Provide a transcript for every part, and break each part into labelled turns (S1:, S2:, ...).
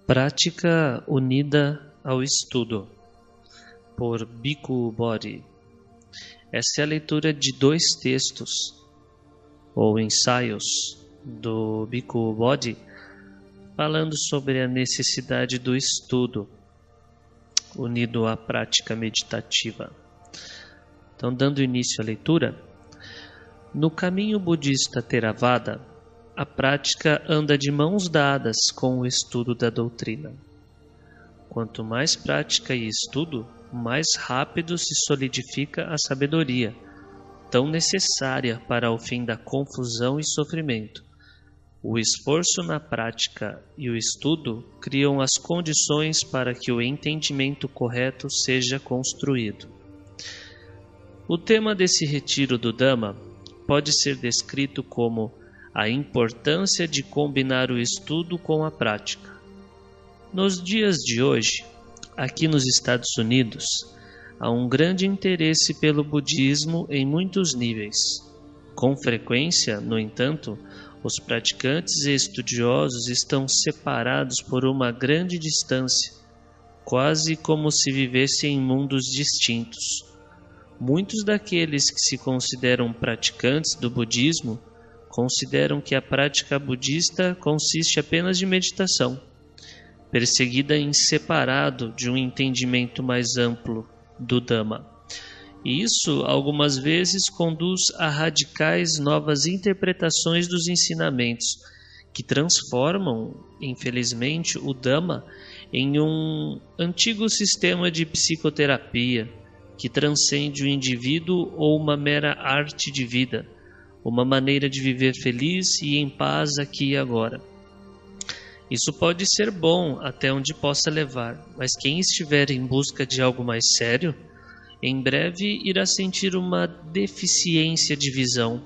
S1: Prática unida ao estudo, por Bhikkhu Bodhi. Essa é a leitura de dois textos, ou ensaios, do Bhikkhu Bodhi, falando sobre a necessidade do estudo, unido à prática meditativa. Então, dando início à leitura, no caminho budista Theravada, a prática anda de mãos dadas com o estudo da doutrina. Quanto mais prática e estudo, mais rápido se solidifica a sabedoria, tão necessária para o fim da confusão e sofrimento. O esforço na prática e o estudo criam as condições para que o entendimento correto seja construído. O tema desse retiro do Dhamma pode ser descrito como a importância de combinar o estudo com a prática. Nos dias de hoje, aqui nos Estados Unidos, há um grande interesse pelo budismo em muitos níveis. Com frequência, no entanto, os praticantes e estudiosos estão separados por uma grande distância, quase como se vivessem em mundos distintos. Muitos daqueles que se consideram praticantes do budismo consideram que a prática budista consiste apenas de meditação, perseguida em separado de um entendimento mais amplo do Dhamma. E isso, algumas vezes, conduz a radicais novas interpretações dos ensinamentos, que transformam, infelizmente, o Dhamma em um antigo sistema de psicoterapia que transcende o indivíduo ou uma mera arte de vida, uma maneira de viver feliz e em paz aqui e agora. Isso pode ser bom até onde possa levar, mas quem estiver em busca de algo mais sério, em breve irá sentir uma deficiência de visão,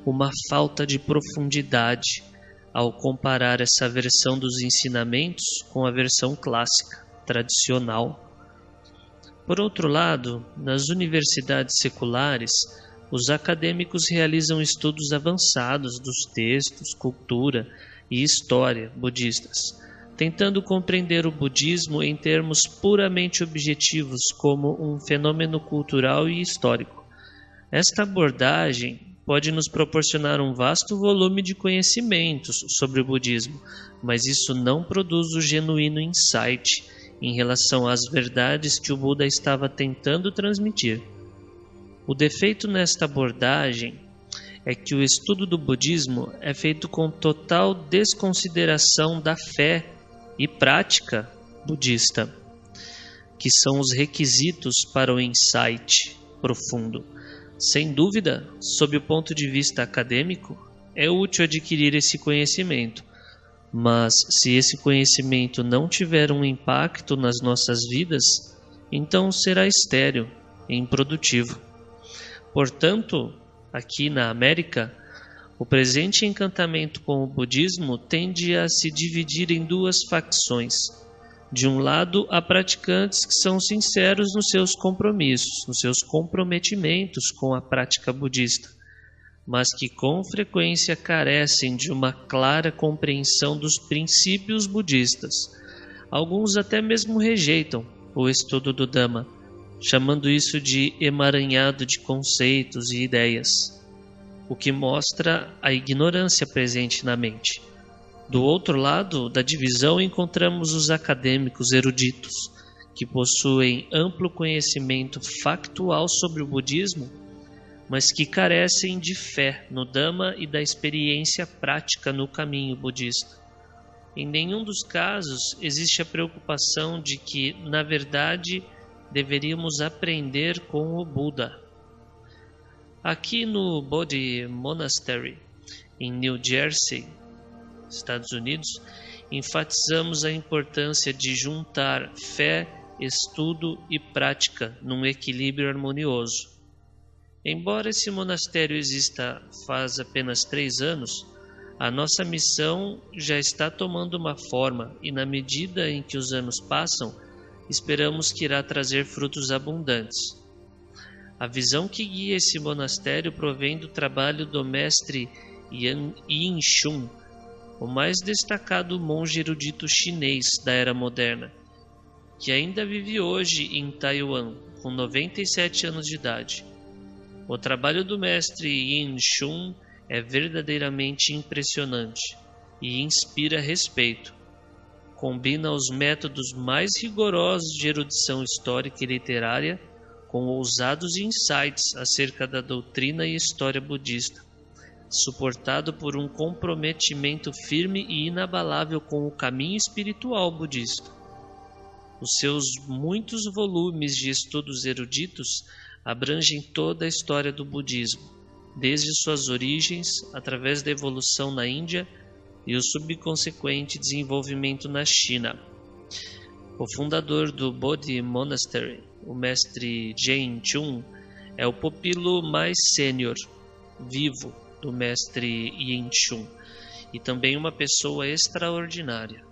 S1: uma falta de profundidade, ao comparar essa versão dos ensinamentos com a versão clássica, tradicional. Por outro lado, nas universidades seculares, os acadêmicos realizam estudos avançados dos textos, cultura e história budistas, tentando compreender o budismo em termos puramente objetivos como um fenômeno cultural e histórico. Esta abordagem pode nos proporcionar um vasto volume de conhecimentos sobre o budismo, mas isso não produz o genuíno insight em relação às verdades que o Buda estava tentando transmitir. O defeito nesta abordagem é que o estudo do budismo é feito com total desconsideração da fé e prática budista, que são os requisitos para o insight profundo. Sem dúvida, sob o ponto de vista acadêmico, é útil adquirir esse conhecimento, mas se esse conhecimento não tiver um impacto nas nossas vidas, então será estéril e improdutivo. Portanto, aqui na América, o presente encantamento com o budismo tende a se dividir em duas facções. De um lado, há praticantes que são sinceros nos seus compromissos, nos seus comprometimentos com a prática budista, mas que com frequência carecem de uma clara compreensão dos princípios budistas. Alguns até mesmo rejeitam o estudo do Dhamma, chamando isso de emaranhado de conceitos e ideias, o que mostra a ignorância presente na mente. Do outro lado da divisão encontramos os acadêmicos eruditos, que possuem amplo conhecimento factual sobre o budismo, mas que carecem de fé no Dhamma e da experiência prática no caminho budista. Em nenhum dos casos existe a preocupação de que, na verdade, deveríamos aprender com o Buda. Aqui no Bodhi Monastery, em New Jersey, Estados Unidos, enfatizamos a importância de juntar fé, estudo e prática num equilíbrio harmonioso. Embora esse monastério exista faz apenas 3 anos, a nossa missão já está tomando uma forma e, na medida em que os anos passam, esperamos que irá trazer frutos abundantes. A visão que guia esse monastério provém do trabalho do mestre Yin Shun, o mais destacado monge erudito chinês da era moderna, que ainda vive hoje em Taiwan, com 97 anos de idade. O trabalho do mestre Yin Shun é verdadeiramente impressionante e inspira respeito. Combina os métodos mais rigorosos de erudição histórica e literária com ousados insights acerca da doutrina e história budista, suportado por um comprometimento firme e inabalável com o caminho espiritual budista. Os seus muitos volumes de estudos eruditos abrangem toda a história do budismo, desde suas origens, através da evolução na Índia e o subconsequente desenvolvimento na China. O fundador do Bodhi Monastery, o mestre Jen Chun, é o pupilo mais sênior vivo do mestre Yin Shun e também uma pessoa extraordinária.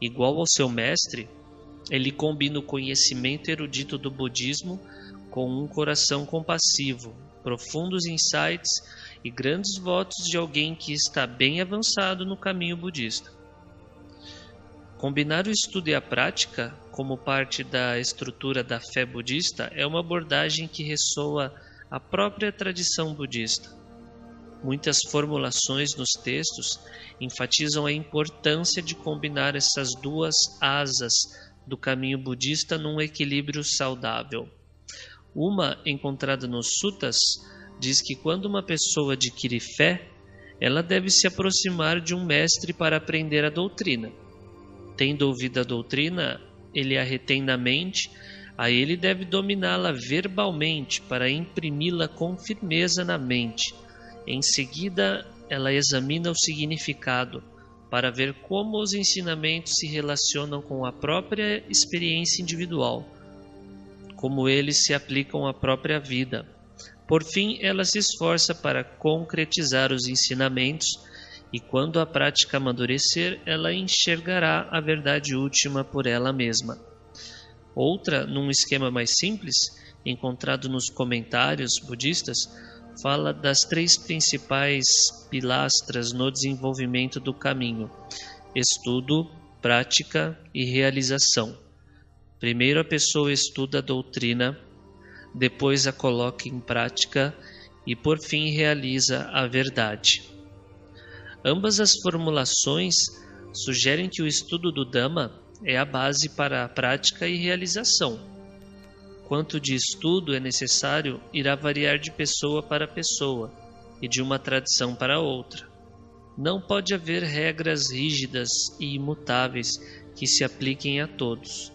S1: Igual ao seu mestre, ele combina o conhecimento erudito do budismo com um coração compassivo, profundos insights e grandes votos de alguém que está bem avançado no caminho budista. Combinar o estudo e a prática como parte da estrutura da fé budista é uma abordagem que ressoa a própria tradição budista. Muitas formulações nos textos enfatizam a importância de combinar essas duas asas do caminho budista num equilíbrio saudável. Uma, encontrada nos Suttas, diz que quando uma pessoa adquire fé, ela deve se aproximar de um mestre para aprender a doutrina. Tendo ouvido a doutrina, ele a retém na mente, aí ele deve dominá-la verbalmente para imprimi-la com firmeza na mente. Em seguida, ela examina o significado para ver como os ensinamentos se relacionam com a própria experiência individual, como eles se aplicam à própria vida. Por fim, ela se esforça para concretizar os ensinamentos e quando a prática amadurecer, ela enxergará a verdade última por ela mesma. Outra, num esquema mais simples, encontrado nos comentários budistas, fala das 3 principais pilastras no desenvolvimento do caminho: estudo, prática e realização. Primeiro a pessoa estuda a doutrina, depois a coloca em prática e por fim realiza a verdade. Ambas as formulações sugerem que o estudo do Dhamma é a base para a prática e realização. Quanto de estudo é necessário irá variar de pessoa para pessoa e de uma tradição para outra. Não pode haver regras rígidas e imutáveis que se apliquem a todos.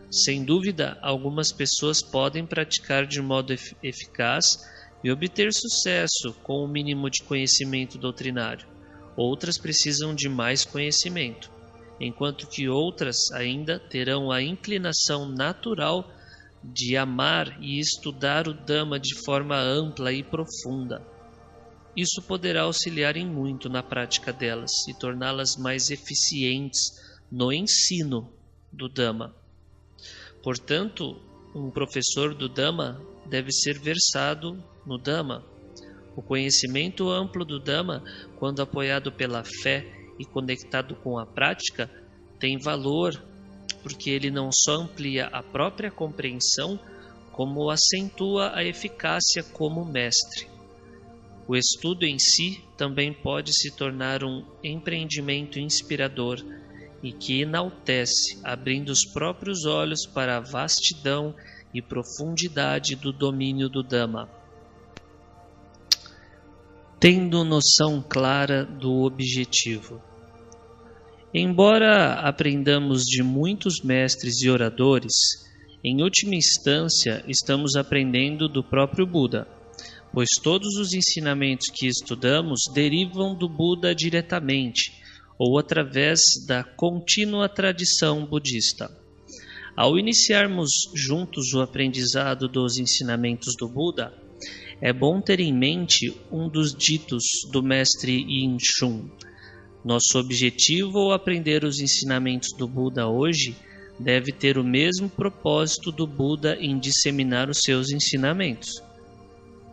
S1: Sem dúvida, algumas pessoas podem praticar de modo eficaz e obter sucesso com o mínimo de conhecimento doutrinário. Outras precisam de mais conhecimento, enquanto que outras ainda terão a inclinação natural de amar e estudar o Dhamma de forma ampla e profunda. Isso poderá auxiliar em muito na prática delas e torná-las mais eficientes no ensino do Dhamma. Portanto, um professor do Dhamma deve ser versado no Dhamma. O conhecimento amplo do Dhamma, quando apoiado pela fé e conectado com a prática, tem valor, porque ele não só amplia a própria compreensão, como acentua a eficácia como mestre. O estudo em si também pode se tornar um empreendimento inspirador e que enaltece, abrindo os próprios olhos para a vastidão e profundidade do domínio do Dhamma. Tendo noção clara do objetivo. Embora aprendamos de muitos mestres e oradores, em última instância estamos aprendendo do próprio Buda, pois todos os ensinamentos que estudamos derivam do Buda diretamente ou através da contínua tradição budista. Ao iniciarmos juntos o aprendizado dos ensinamentos do Buda, é bom ter em mente um dos ditos do mestre Yin Shun. Nosso objetivo ao aprender os ensinamentos do Buda hoje deve ter o mesmo propósito do Buda em disseminar os seus ensinamentos.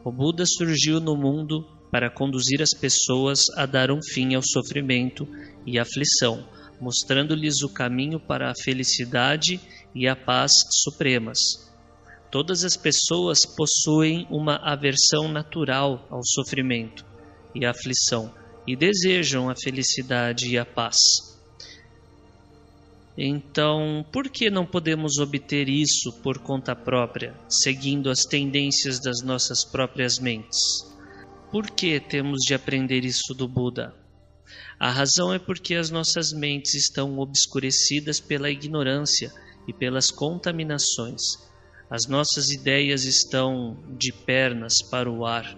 S1: O Buda surgiu no mundo para conduzir as pessoas a dar um fim ao sofrimento e aflição, mostrando-lhes o caminho para a felicidade e a paz supremas. Todas as pessoas possuem uma aversão natural ao sofrimento e à aflição e desejam a felicidade e a paz. Então, por que não podemos obter isso por conta própria, seguindo as tendências das nossas próprias mentes? Por que temos de aprender isso do Buda? A razão é porque as nossas mentes estão obscurecidas pela ignorância e pelas contaminações. As nossas ideias estão de pernas para o ar.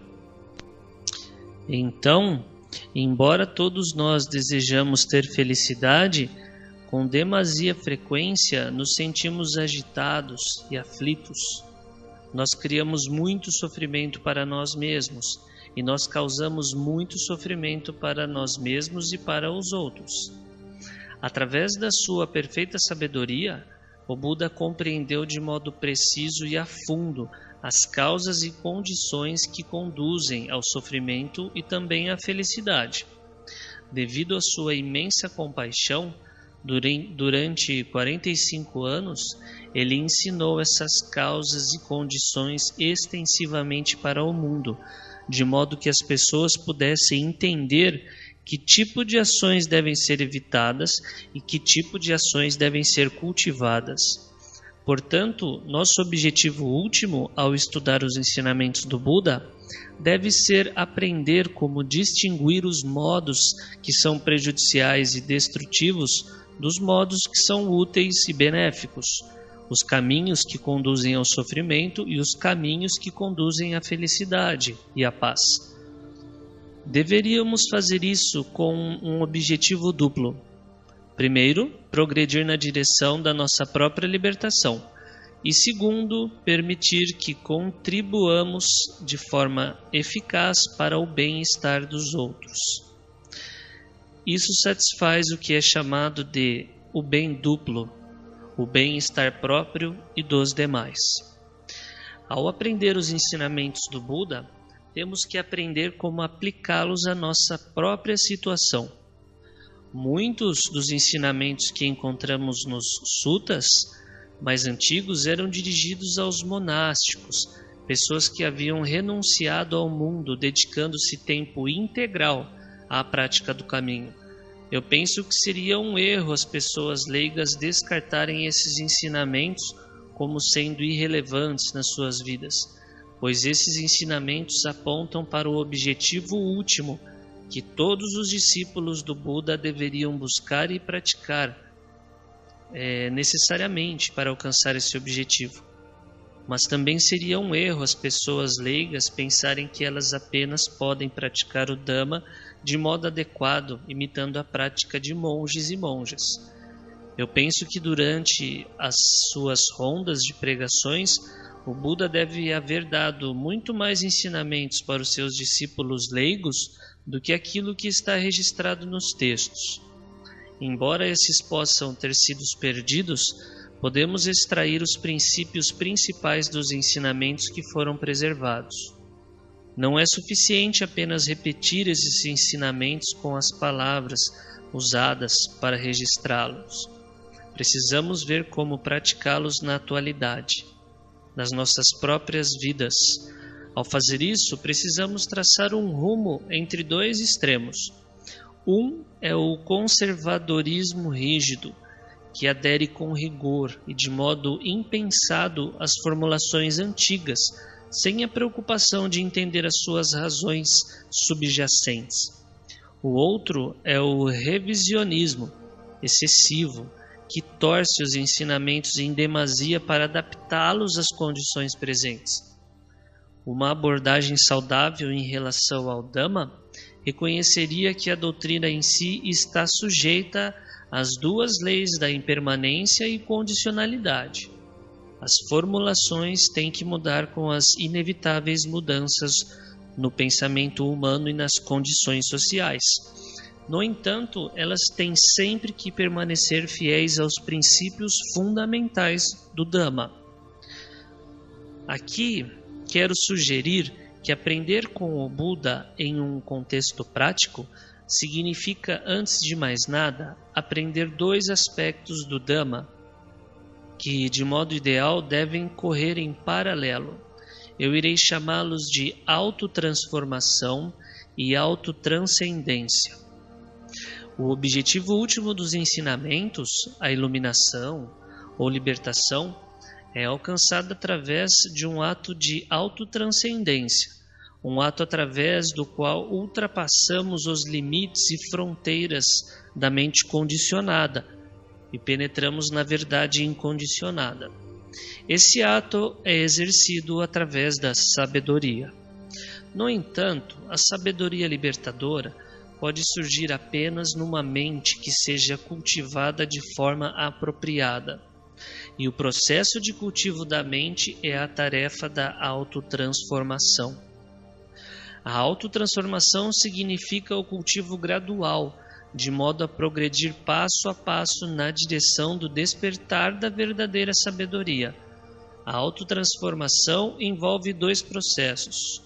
S1: Então, embora todos nós desejamos ter felicidade, com demasia frequência nos sentimos agitados e aflitos. Nós criamos muito sofrimento para nós mesmos e nós causamos muito sofrimento para nós mesmos e para os outros. Através da sua perfeita sabedoria, o Buda compreendeu de modo preciso e a fundo as causas e condições que conduzem ao sofrimento e também à felicidade. Devido à sua imensa compaixão, durante 45 anos, ele ensinou essas causas e condições extensivamente para o mundo, de modo que as pessoas pudessem entender que tipo de ações devem ser evitadas e que tipo de ações devem ser cultivadas. Portanto, nosso objetivo último ao estudar os ensinamentos do Buda deve ser aprender como distinguir os modos que são prejudiciais e destrutivos dos modos que são úteis e benéficos, os caminhos que conduzem ao sofrimento e os caminhos que conduzem à felicidade e à paz. Deveríamos fazer isso com um objetivo duplo. Primeiro, progredir na direção da nossa própria libertação. E segundo, permitir que contribuamos de forma eficaz para o bem-estar dos outros. Isso satisfaz o que é chamado de o bem duplo, o bem-estar próprio e dos demais. Ao aprender os ensinamentos do Buda, temos que aprender como aplicá-los à nossa própria situação. Muitos dos ensinamentos que encontramos nos suttas mais antigos eram dirigidos aos monásticos, pessoas que haviam renunciado ao mundo, dedicando-se tempo integral à prática do caminho. Eu penso que seria um erro as pessoas leigas descartarem esses ensinamentos como sendo irrelevantes nas suas vidas, pois esses ensinamentos apontam para o objetivo último que todos os discípulos do Buda deveriam buscar e praticar necessariamente para alcançar esse objetivo. Mas também seria um erro as pessoas leigas pensarem que elas apenas podem praticar o Dhamma de modo adequado, imitando a prática de monges e monjas. Eu penso que durante as suas rondas de pregações, o Buda deve haver dado muito mais ensinamentos para os seus discípulos leigos do que aquilo que está registrado nos textos. Embora esses possam ter sido perdidos, podemos extrair os princípios principais dos ensinamentos que foram preservados. Não é suficiente apenas repetir esses ensinamentos com as palavras usadas para registrá-los. Precisamos ver como praticá-los na atualidade, nas nossas próprias vidas. Ao fazer isso, precisamos traçar um rumo entre dois extremos. Um é o conservadorismo rígido, que adere com rigor e de modo impensado às formulações antigas, sem a preocupação de entender as suas razões subjacentes. O outro é o revisionismo excessivo, que torce os ensinamentos em demasia para adaptá-los às condições presentes. Uma abordagem saudável em relação ao Dhamma reconheceria que a doutrina em si está sujeita às duas leis da impermanência e condicionalidade. As formulações têm que mudar com as inevitáveis mudanças no pensamento humano e nas condições sociais. No entanto, elas têm sempre que permanecer fiéis aos princípios fundamentais do Dhamma. Aqui, quero sugerir que aprender com o Buda em um contexto prático significa, antes de mais nada, aprender dois aspectos do Dhamma, que de modo ideal devem correr em paralelo. Eu irei chamá-los de autotransformação e autotranscendência. O objetivo último dos ensinamentos, a iluminação ou libertação, é alcançado através de um ato de autotranscendência, um ato através do qual ultrapassamos os limites e fronteiras da mente condicionada e penetramos na verdade incondicionada. Esse ato é exercido através da sabedoria. No entanto, a sabedoria libertadora pode surgir apenas numa mente que seja cultivada de forma apropriada. E o processo de cultivo da mente é a tarefa da autotransformação. A autotransformação significa o cultivo gradual, de modo a progredir passo a passo na direção do despertar da verdadeira sabedoria. A autotransformação envolve dois processos.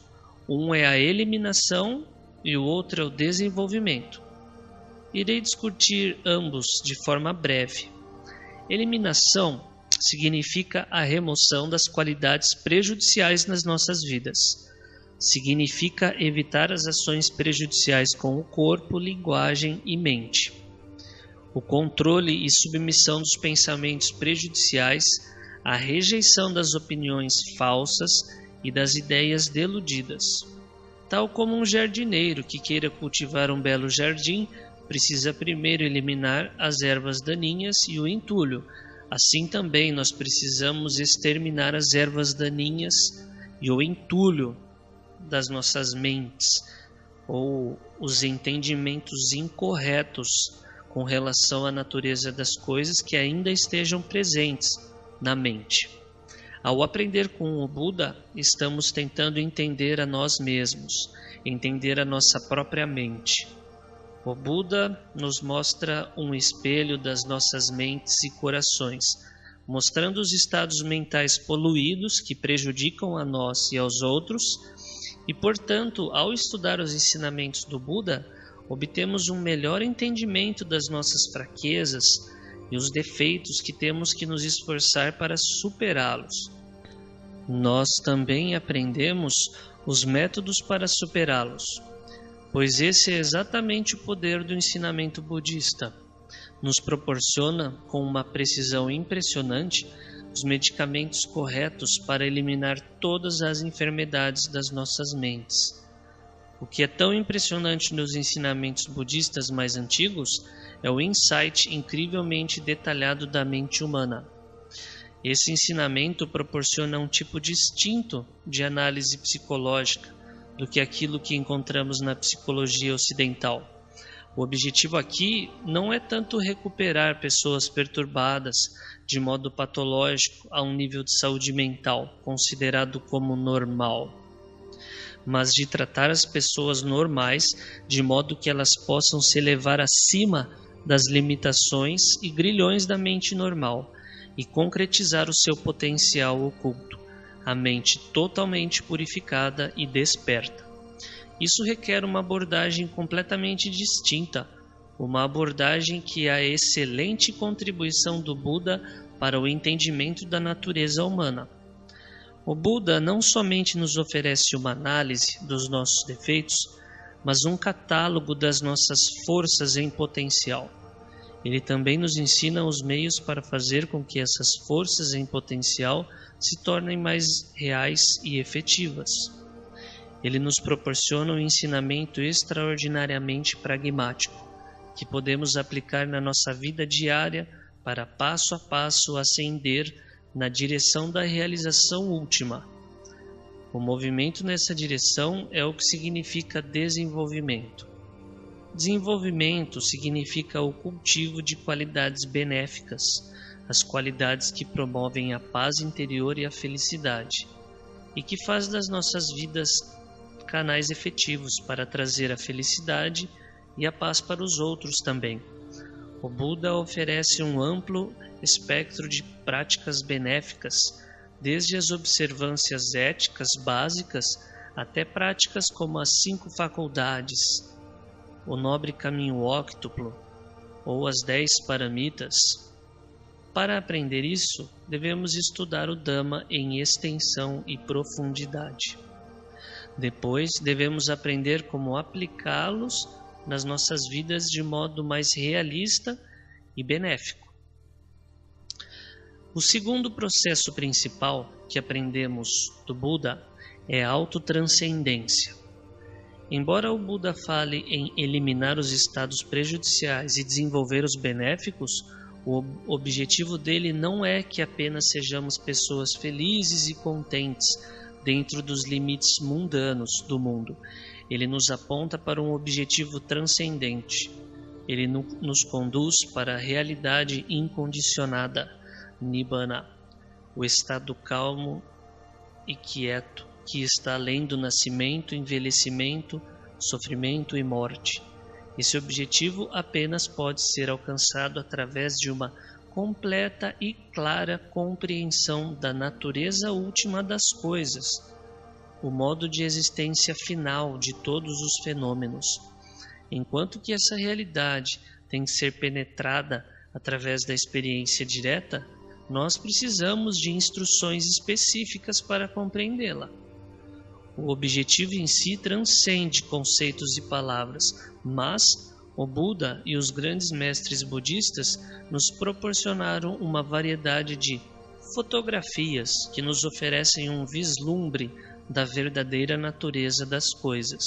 S1: Um é a eliminação e o outro é o desenvolvimento. Irei discutir ambos de forma breve. Eliminação significa a remoção das qualidades prejudiciais nas nossas vidas. Significa evitar as ações prejudiciais com o corpo, linguagem e mente. O controle e submissão dos pensamentos prejudiciais, a rejeição das opiniões falsas e das ideias deludidas. Tal como um jardineiro que queira cultivar um belo jardim, precisa primeiro eliminar as ervas daninhas e o entulho. Assim também nós precisamos exterminar as ervas daninhas e o entulho das nossas mentes, ou os entendimentos incorretos com relação à natureza das coisas que ainda estejam presentes na mente. Ao aprender com o Buda, estamos tentando entender a nós mesmos, entender a nossa própria mente. O Buda nos mostra um espelho das nossas mentes e corações, mostrando os estados mentais poluídos que prejudicam a nós e aos outros. E, portanto, ao estudar os ensinamentos do Buda, obtemos um melhor entendimento das nossas fraquezas e os defeitos que temos que nos esforçar para superá-los. Nós também aprendemos os métodos para superá-los, pois esse é exatamente o poder do ensinamento budista. Nos proporciona, com uma precisão impressionante, os medicamentos corretos para eliminar todas as enfermidades das nossas mentes. O que é tão impressionante nos ensinamentos budistas mais antigos é o insight incrivelmente detalhado da mente humana. Esse ensinamento proporciona um tipo distinto de análise psicológica do que aquilo que encontramos na psicologia ocidental. O objetivo aqui não é tanto recuperar pessoas perturbadas de modo patológico a um nível de saúde mental considerado como normal, mas de tratar as pessoas normais de modo que elas possam se elevar acima das limitações e grilhões da mente normal e concretizar o seu potencial oculto, a mente totalmente purificada e desperta. Isso requer uma abordagem completamente distinta, uma abordagem que é a excelente contribuição do Buda para o entendimento da natureza humana. O Buda não somente nos oferece uma análise dos nossos defeitos, mas um catálogo das nossas forças em potencial. Ele também nos ensina os meios para fazer com que essas forças em potencial se tornem mais reais e efetivas. Ele nos proporciona um ensinamento extraordinariamente pragmático, que podemos aplicar na nossa vida diária para passo a passo ascender na direção da realização última. O movimento nessa direção é o que significa desenvolvimento. Desenvolvimento significa o cultivo de qualidades benéficas, as qualidades que promovem a paz interior e a felicidade, e que faz das nossas vidas canais efetivos para trazer a felicidade e a paz para os outros também. O Buda oferece um amplo espectro de práticas benéficas, desde as observâncias éticas básicas até práticas como as 5 faculdades, o nobre caminho óctuplo ou as 10 paramitas. Para aprender isso, devemos estudar o Dhamma em extensão e profundidade. Depois, devemos aprender como aplicá-los nas nossas vidas de modo mais realista e benéfico. O segundo processo principal que aprendemos do Buda é a autotranscendência. Embora o Buda fale em eliminar os estados prejudiciais e desenvolver os benéficos, o objetivo dele não é que apenas sejamos pessoas felizes e contentes dentro dos limites mundanos do mundo. Ele nos aponta para um objetivo transcendente. Ele nos conduz para a realidade incondicionada, Nibbana, o estado calmo e quieto que está além do nascimento, envelhecimento, sofrimento e morte. Esse objetivo apenas pode ser alcançado através de uma completa e clara compreensão da natureza última das coisas, o modo de existência final de todos os fenômenos. Enquanto que essa realidade tem que ser penetrada através da experiência direta, nós precisamos de instruções específicas para compreendê-la. O objetivo em si transcende conceitos e palavras, mas o Buda e os grandes mestres budistas nos proporcionaram uma variedade de fotografias que nos oferecem um vislumbre da verdadeira natureza das coisas.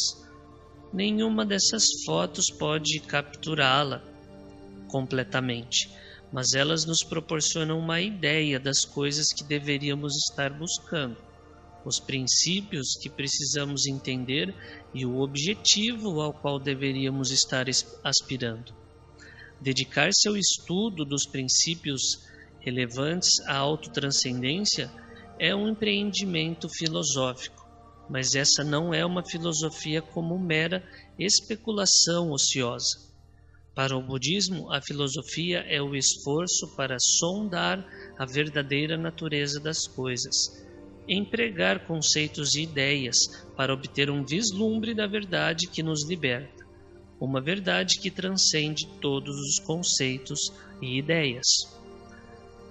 S1: Nenhuma dessas fotos pode capturá-la completamente, mas elas nos proporcionam uma ideia das coisas que deveríamos estar buscando, os princípios que precisamos entender e o objetivo ao qual deveríamos estar aspirando. Dedicar-se ao estudo dos princípios relevantes à autotranscendência é um empreendimento filosófico, mas essa não é uma filosofia como mera especulação ociosa. Para o budismo, a filosofia é o esforço para sondar a verdadeira natureza das coisas, empregar conceitos e ideias para obter um vislumbre da verdade que nos liberta, uma verdade que transcende todos os conceitos e ideias.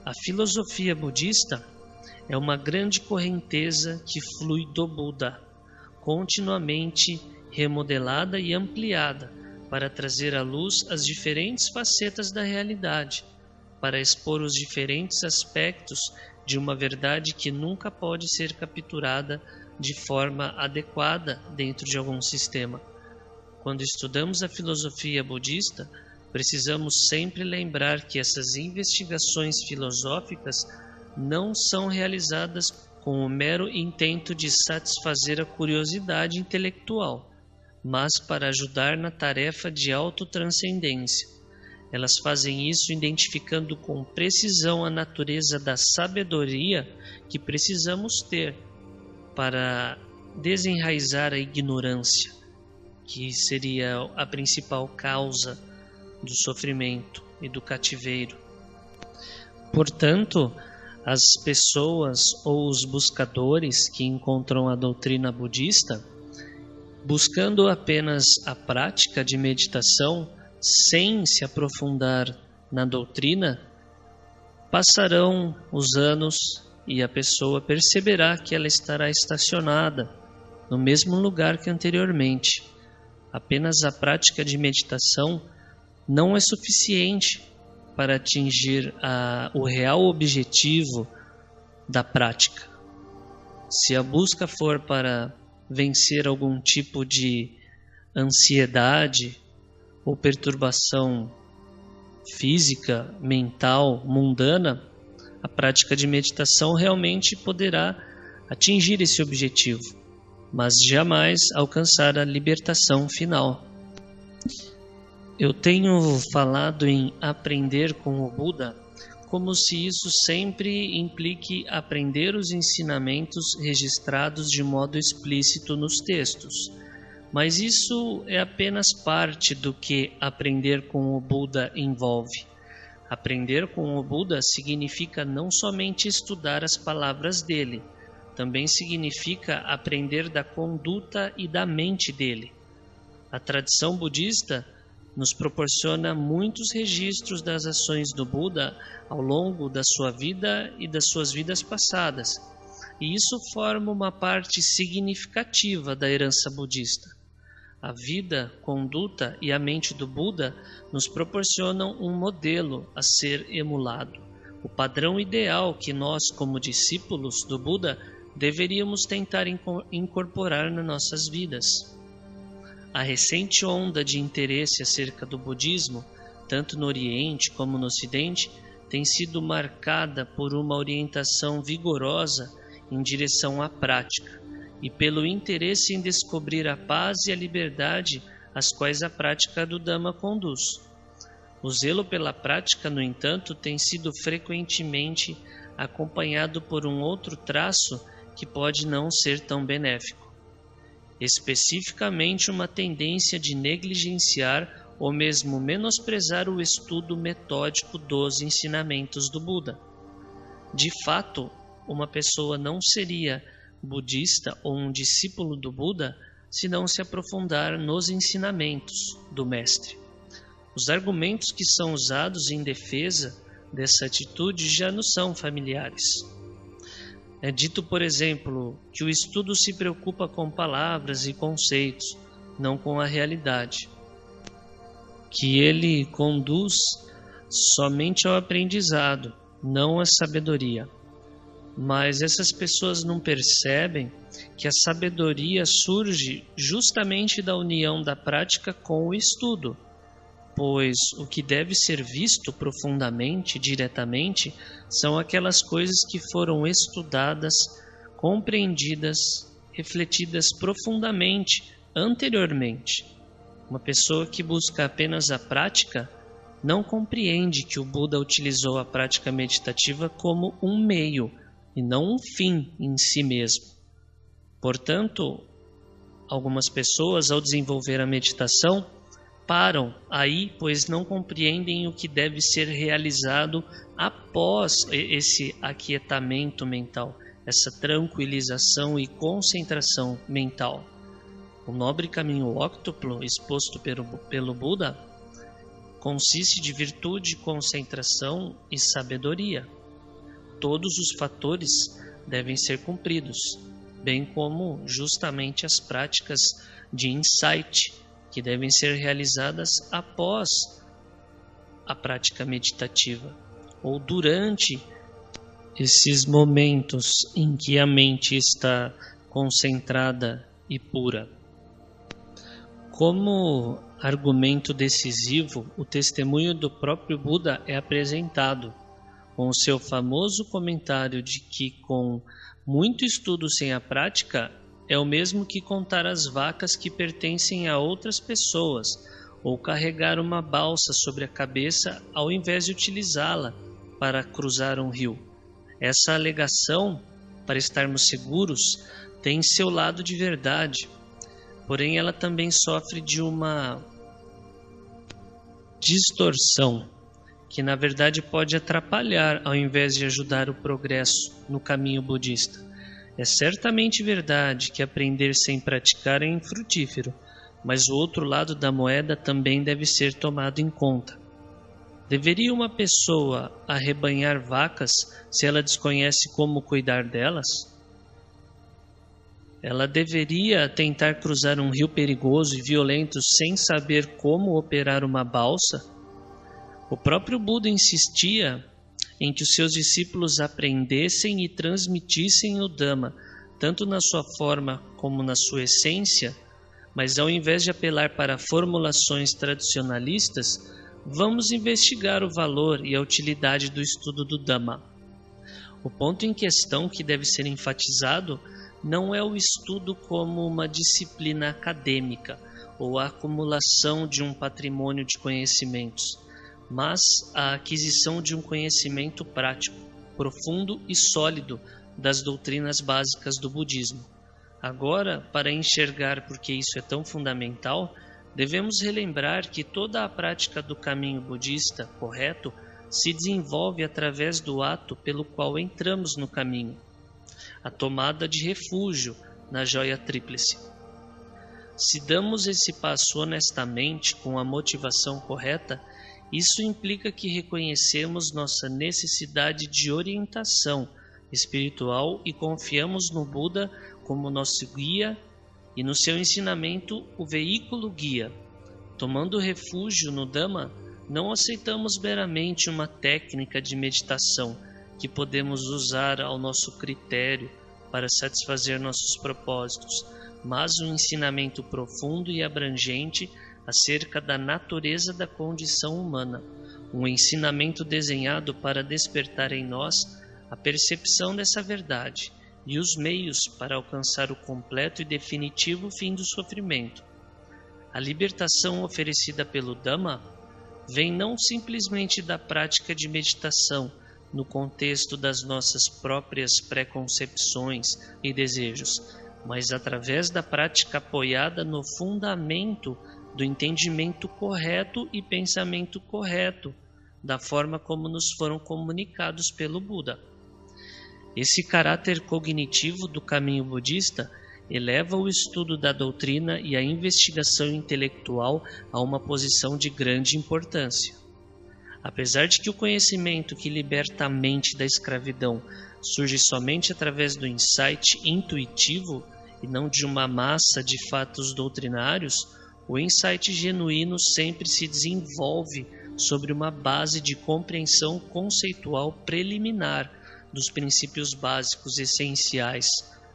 S1: A filosofia budista é uma grande correnteza que flui do Buda, continuamente remodelada e ampliada para trazer à luz as diferentes facetas da realidade, para expor os diferentes aspectos de uma verdade que nunca pode ser capturada de forma adequada dentro de algum sistema. Quando estudamos a filosofia budista, precisamos sempre lembrar que essas investigações filosóficas não são realizadas com o mero intento de satisfazer a curiosidade intelectual, mas para ajudar na tarefa de autotranscendência. Elas fazem isso identificando com precisão a natureza da sabedoria que precisamos ter para desenraizar a ignorância, que seria a principal causa do sofrimento e do cativeiro. Portanto, as pessoas ou os buscadores que encontram a doutrina budista, buscando apenas a prática de meditação, sem se aprofundar na doutrina, passarão os anos e a pessoa perceberá que ela estará estacionada no mesmo lugar que anteriormente. Apenas a prática de meditação não é suficiente para atingir o real objetivo da prática. Se a busca for para vencer algum tipo de ansiedade ou perturbação física, mental, mundana, a prática de meditação realmente poderá atingir esse objetivo, mas jamais alcançar a libertação final. Eu tenho falado em aprender com o Buda como se isso sempre implique aprender os ensinamentos registrados de modo explícito nos textos. Mas isso é apenas parte do que aprender com o Buda envolve. Aprender com o Buda significa não somente estudar as palavras dele, também significa aprender da conduta e da mente dele. A tradição budista nos proporciona muitos registros das ações do Buda ao longo da sua vida e das suas vidas passadas, e isso forma uma parte significativa da herança budista. A vida, conduta e a mente do Buda nos proporcionam um modelo a ser emulado, o padrão ideal que nós, como discípulos do Buda, deveríamos tentar incorporar nas nossas vidas. A recente onda de interesse acerca do budismo, tanto no Oriente como no Ocidente, tem sido marcada por uma orientação vigorosa em direção à prática e pelo interesse em descobrir a paz e a liberdade às quais a prática do Dhamma conduz. O zelo pela prática, no entanto, tem sido frequentemente acompanhado por um outro traço que pode não ser tão benéfico. Especificamente uma tendência de negligenciar ou mesmo menosprezar o estudo metódico dos ensinamentos do Buda. De fato, uma pessoa não seria budista ou um discípulo do Buda se não se aprofundar nos ensinamentos do mestre. Os argumentos que são usados em defesa dessa atitude já nos são familiares. É dito, por exemplo, que o estudo se preocupa com palavras e conceitos, não com a realidade. Que ele conduz somente ao aprendizado, não à sabedoria. Mas essas pessoas não percebem que a sabedoria surge justamente da união da prática com o estudo, pois o que deve ser visto profundamente, diretamente, são aquelas coisas que foram estudadas, compreendidas, refletidas profundamente anteriormente. Uma pessoa que busca apenas a prática não compreende que o Buda utilizou a prática meditativa como um meio e não um fim em si mesmo. Portanto, algumas pessoas, ao desenvolver a meditação, param aí, pois não compreendem o que deve ser realizado após esse aquietamento mental, essa tranquilização e concentração mental. O nobre caminho óctuplo exposto pelo Buda consiste de virtude, concentração e sabedoria. Todos os fatores devem ser cumpridos, bem como justamente as práticas de insight, que devem ser realizadas após a prática meditativa, ou durante esses momentos em que a mente está concentrada e pura. Como argumento decisivo, o testemunho do próprio Buda é apresentado, com o seu famoso comentário de que com muito estudo sem a prática é o mesmo que contar as vacas que pertencem a outras pessoas, ou carregar uma balsa sobre a cabeça ao invés de utilizá-la para cruzar um rio. Essa alegação, para estarmos seguros, tem seu lado de verdade, porém ela também sofre de uma distorção, que na verdade pode atrapalhar ao invés de ajudar o progresso no caminho budista. É certamente verdade que aprender sem praticar é infrutífero, mas o outro lado da moeda também deve ser tomado em conta. Deveria uma pessoa arrebanhar vacas se ela desconhece como cuidar delas? Ela deveria tentar cruzar um rio perigoso e violento sem saber como operar uma balsa? O próprio Buda insistia em que os seus discípulos aprendessem e transmitissem o Dhamma, tanto na sua forma como na sua essência, mas ao invés de apelar para formulações tradicionalistas, vamos investigar o valor e a utilidade do estudo do Dhamma. O ponto em questão que deve ser enfatizado não é o estudo como uma disciplina acadêmica ou a acumulação de um patrimônio de conhecimentos, mas a aquisição de um conhecimento prático, profundo e sólido das doutrinas básicas do budismo. Agora, para enxergar por que isso é tão fundamental, devemos relembrar que toda a prática do caminho budista correto se desenvolve através do ato pelo qual entramos no caminho. a tomada de refúgio na joia tríplice. Se damos esse passo honestamente, com a motivação correta, isso implica que reconhecemos nossa necessidade de orientação espiritual e confiamos no Buda como nosso guia e no seu ensinamento o veículo guia. Tomando refúgio no Dhamma, não aceitamos meramente uma técnica de meditação que podemos usar ao nosso critério para satisfazer nossos propósitos, mas um ensinamento profundo e abrangente acerca da natureza da condição humana, um ensinamento desenhado para despertar em nós a percepção dessa verdade e os meios para alcançar o completo e definitivo fim do sofrimento. A libertação oferecida pelo Dhamma vem não simplesmente da prática de meditação no contexto das nossas próprias preconcepções e desejos, mas através da prática apoiada no fundamento do entendimento correto e pensamento correto, da forma como nos foram comunicados pelo Buda. Esse caráter cognitivo do caminho budista eleva o estudo da doutrina e a investigação intelectual a uma posição de grande importância. Apesar de que o conhecimento que liberta a mente da escravidão surge somente através do insight intuitivo e não de uma massa de fatos doutrinários, o insight genuíno sempre se desenvolve sobre uma base de compreensão conceitual preliminar dos princípios básicos essenciais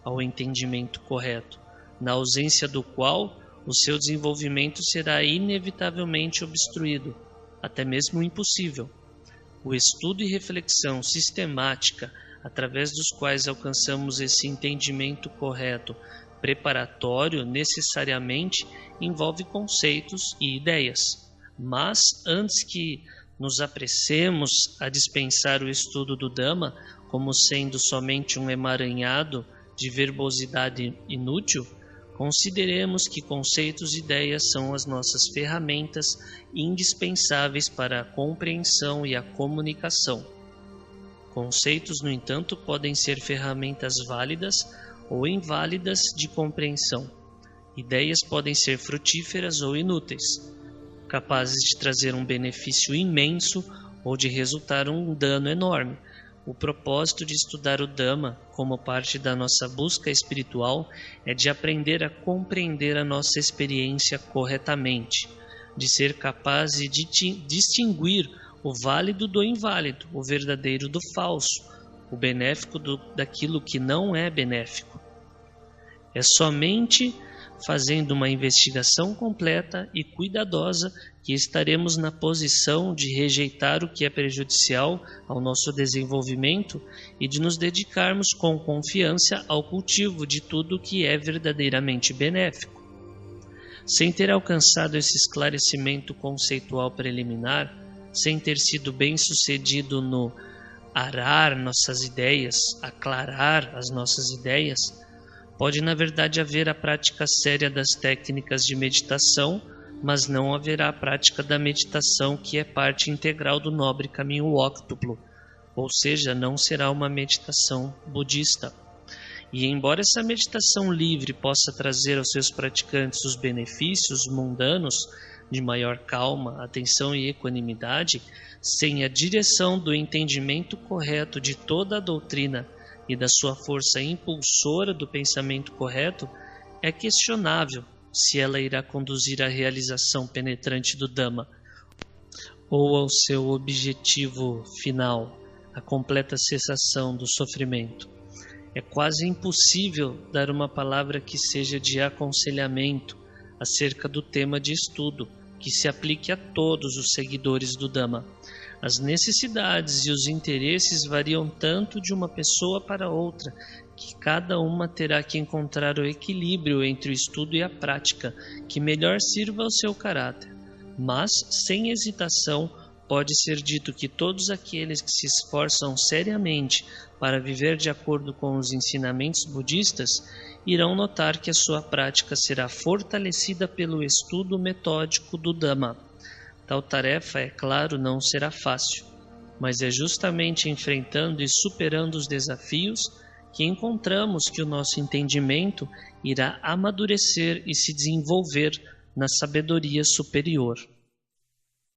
S1: ao entendimento correto, na ausência do qual o seu desenvolvimento será inevitavelmente obstruído, até mesmo impossível. O estudo e reflexão sistemática, através dos quais alcançamos esse entendimento correto, preparatório, necessariamente envolve conceitos e ideias. Mas, antes que nos apressemos a dispensar o estudo do Dhamma como sendo somente um emaranhado de verbosidade inútil, consideremos que conceitos e ideias são as nossas ferramentas indispensáveis para a compreensão e a comunicação. Conceitos, no entanto, podem ser ferramentas válidas ou inválidas de compreensão. Ideias podem ser frutíferas ou inúteis, capazes de trazer um benefício imenso ou de resultar um dano enorme. O propósito de estudar o Dhamma como parte da nossa busca espiritual é de aprender a compreender a nossa experiência corretamente, de ser capaz de distinguir o válido do inválido, o verdadeiro do falso, o benéfico daquilo que não é benéfico. É somente fazendo uma investigação completa e cuidadosa que estaremos na posição de rejeitar o que é prejudicial ao nosso desenvolvimento e de nos dedicarmos com confiança ao cultivo de tudo que é verdadeiramente benéfico. Sem ter alcançado esse esclarecimento conceitual preliminar, sem ter sido bem-sucedido no arar nossas ideias, aclarar as nossas ideias, pode na verdade haver a prática séria das técnicas de meditação, mas não haverá a prática da meditação que é parte integral do nobre caminho óctuplo, ou seja, não será uma meditação budista. E embora essa meditação livre possa trazer aos seus praticantes os benefícios mundanos de maior calma, atenção e equanimidade, sem a direção do entendimento correto de toda a doutrina e da sua força impulsora do pensamento correto, é questionável se ela irá conduzir à realização penetrante do Dhamma ou ao seu objetivo final, a completa cessação do sofrimento. É quase impossível dar uma palavra que seja de aconselhamento acerca do tema de estudo, que se aplique a todos os seguidores do Dhamma. As necessidades e os interesses variam tanto de uma pessoa para outra, que cada uma terá que encontrar o equilíbrio entre o estudo e a prática, que melhor sirva ao seu caráter. Mas, sem hesitação, pode ser dito que todos aqueles que se esforçam seriamente para viver de acordo com os ensinamentos budistas irão notar que a sua prática será fortalecida pelo estudo metódico do Dhamma. Tal tarefa, é claro, não será fácil, mas é justamente enfrentando e superando os desafios que encontramos que o nosso entendimento irá amadurecer e se desenvolver na sabedoria superior.